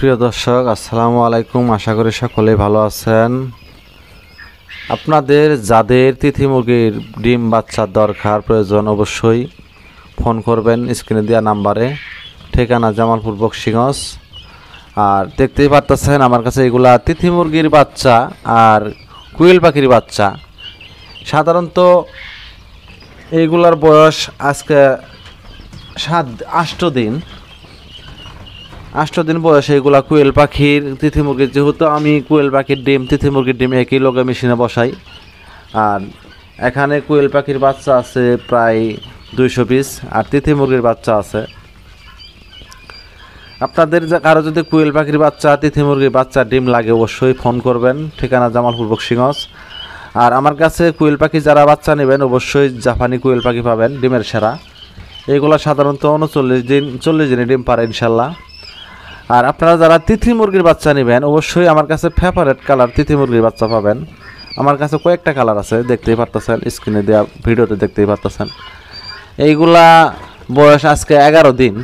প্রিয় দর্শক, আসসালামু আলাইকুম। আশা করি সকলেই ভালো আছেন। আপনাদের যাদের তিথি মুরগির ডিম বাচ্চার দরকার প্রয়োজন অবশ্যই ফোন করবেন স্ক্রিনে দেওয়া নাম্বারে। ঠিকানা জামালপুর বক্সিগঞ্জ। আর দেখতেই পারতেছেন আমার কাছে এগুলা তিথি মুরগির বাচ্চা আর কুইল পাখির বাচ্চা। সাধারণত এইগুলার বয়স আজকে 8 দিন বয়সে এগুলা কুয়েল পাখির তিথি মুরগির, যেহেতু আমি কুয়েল পাখির ডিম তিথি মুরগির ডিম একই লগে মেশিনে বসাই। আর এখানে কুয়েল পাখির বাচ্চা আছে প্রায় 200 পিস আর তিথি মুরগির বাচ্চা আছে। আপনাদের কারো যদি কুয়েল পাখির বাচ্চা তিথি মুরগির বাচ্চা ডিম লাগে অবশ্যই ফোন করবেন। ঠিকানা জামালপুর বক্সিগঞ্জ। আর আমার কাছে কুয়েল পাখি যারা বাচ্চা নেবেন অবশ্যই জাপানি কুয়েল পাখি পাবেন, ডিমের সেরা। এইগুলো সাধারণত 40 দিনে ডিম পারে ইনশাল্লাহ। আর আপনারা যারা তিথি মুরগির বাচ্চা নেবেন অবশ্যই আমার কাছে ফেভারেট কালার তিথি মুরগির বাচ্চা পাবেন। আমার কাছে কয়েকটা কালার আছে, দেখতেই পারতেছেন স্ক্রিনে দেওয়া ভিডিওতে দেখতেই পারতেছেন। এইগুলা বয়স আজকে 11 দিন।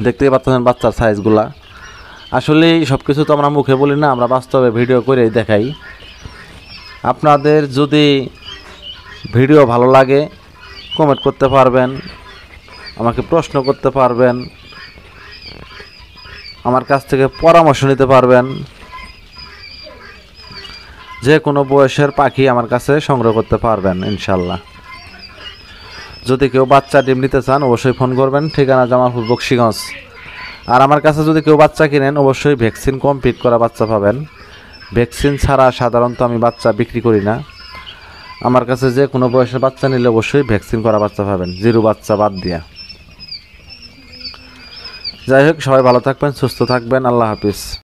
দেখতেই পারতেছেন বাচ্চার সাইজগুলা। আসলে সব কিছু তো আমরা মুখে বলি না, আমরা বাস্তবে ভিডিও করে দেখাই। আপনাদের যদি ভিডিও ভালো লাগে কমেন্ট করতে পারবেন, আমাকে প্রশ্ন করতে পারবেন, আমার কাছ থেকে পরামর্শ নিতে পারবেন। যে কোনো বয়সের পাখি আমার কাছে সংগ্রহ করতে পারবেন ইনশাল্লাহ। যদি কেউ বাচ্চা ডিম নিতে চান অবশ্যই ফোন করবেন। ঠিকানা জামালপুর বক্সিগঞ্জ। আর আমার কাছে যদি কেউ বাচ্চা কিনেন অবশ্যই ভ্যাকসিন কমপ্লিট করা বাচ্চা পাবেন। ভ্যাকসিন ছাড়া সাধারণত আমি বাচ্চা বিক্রি করি না। আমার কাছে যে কোনো বয়সের বাচ্চা নিলে অবশ্যই ভ্যাকসিন করা বাচ্চা পাবেন, জিরো বাচ্চা বাদ দিয়া। যাই হোক, সবাই ভালো থাকবেন, সুস্থ থাকবেন। আল্লাহ হাফিজ।